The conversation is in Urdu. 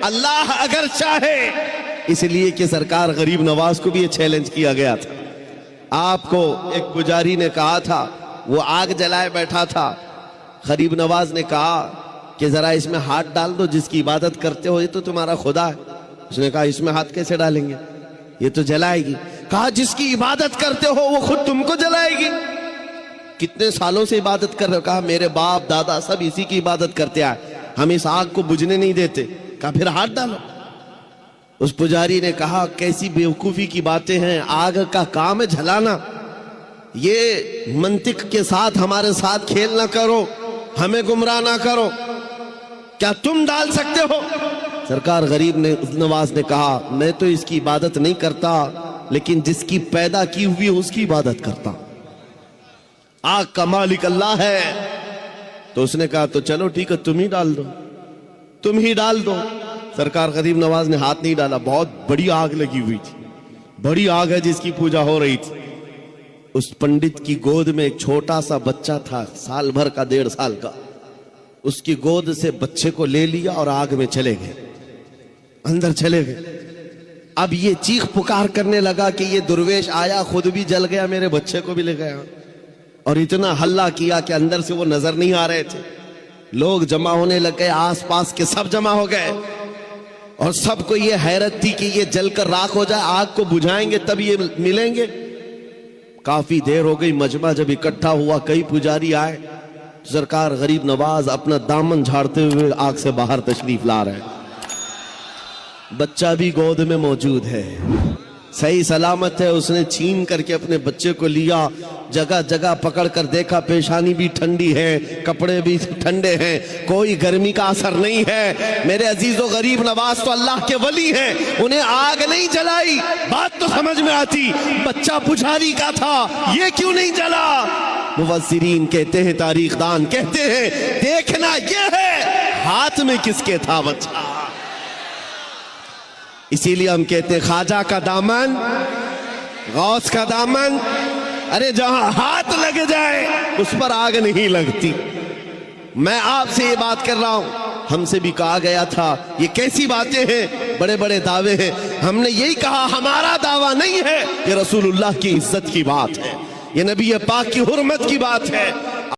اللہ اگر چاہے، اس لیے کہ سرکار غریب نواز کو بھی یہ چیلنج کیا گیا تھا۔ آپ کو ایک پجاری نے کہا تھا، وہ آگ جلائے بیٹھا تھا، غریب نواز نے کہا کہ ذرا اس میں ہاتھ ڈال دو، جس کی عبادت کرتے ہو یہ تو تمہارا خدا ہے۔ اس نے کہا اس میں ہاتھ کیسے ڈالیں گے، یہ تو جلائے گی۔ کہا جس کی عبادت کرتے ہو وہ خود تم کو جلائے گی۔ کتنے سالوں سے عبادت کر رہے ہو؟ کہا میرے باپ دادا سب اسی کی عبادت کرتے آئے، ہم اس آگ کو بجھنے نہیں دیتے۔ کہا پھر ہاتھ ڈالو۔ اس پجاری نے کہا کیسی بیوقوفی کی باتیں ہیں، آگ کا کام ہے جلانا، یہ منطق کے ساتھ ہمارے ساتھ کھیل نہ کرو، ہمیں گمراہ نہ کرو، کیا تم ڈال سکتے ہو؟ سرکار غریب نواز نے کہا میں تو اس کی عبادت نہیں کرتا، لیکن جس کی پیدا کی ہوئی اس کی عبادت کرتا۔ آگ کا مالک اللہ ہے۔ تو اس نے کہا تو چلو ٹھیک ہے، تم ہی ڈال دو، تم ہی ڈال دو۔ سرکار غریب نواز نے ہاتھ نہیں ڈالا، بہت بڑی آگ لگی ہوئی تھی، بڑی آگ ہے جس کی پوجا ہو رہی تھی۔ اس پنڈت کی گود میں ایک چھوٹا سا بچہ تھا، سال بھر کا، 1.5 سال کا۔ اس کی گود سے بچے کو لے لیا اور آگ میں چلے گئے، اندر چلے گئے۔ اب یہ چیخ پکار کرنے لگا کہ یہ درویش آیا، خود بھی جل گیا، میرے بچے کو بھی لے گیا، اور اتنا ہلہ کیا کہ اندر سے وہ نظر نہیں آ رہے تھے۔ لوگ جمع ہونے لگ گئے، آس پاس کے سب جمع ہو گئے، اور سب کو یہ حیرت تھی کہ یہ جل کر راکھ ہو جائے، آگ کو بجھائیں گے تب یہ ملیں گے۔ کافی دیر ہو گئی، مجمع جب اکٹھا ہوا، کئی پجاری آئے، سرکار غریب نواز اپنا دامن جھاڑتے ہوئے آگ سے باہر تشریف لا رہے ہیں۔ بچہ بھی گود میں موجود ہے، صحیح سلامت ہے۔ اس نے چھین کر کے اپنے بچے کو لیا، جگہ جگہ پکڑ کر دیکھا، پیشانی بھی ٹھنڈی ہے، کپڑے بھی ٹھنڈے ہیں، کوئی گرمی کا اثر نہیں ہے۔ میرے عزیز و غریب نواز تو اللہ کے ولی ہیں، انہیں آگ نہیں جلائی۔ بات تو سمجھ میں آتی، بچہ پجاری کا تھا، یہ کیوں نہیں جلا؟ مفسرین کہتے ہیں، تاریخ دان کہتے ہیں، دیکھنا یہ ہے ہاتھ میں کس کے تھا بچہ۔ اسی لیے ہم کہتے ہیں خواجہ کا دامن، غوث کا دامن، ارے جہاں ہاتھ لگ جائے اس پر آگ نہیں لگتی۔ میں آپ سے یہ بات کر رہا ہوں، ہم سے بھی کہا گیا تھا یہ کیسی باتیں ہیں، بڑے بڑے دعوے ہیں۔ ہم نے یہی کہا ہمارا دعویٰ نہیں ہے، یہ رسول اللہ کی عزت کی بات ہے، یہ نبی پاک کی حرمت کی بات ہے۔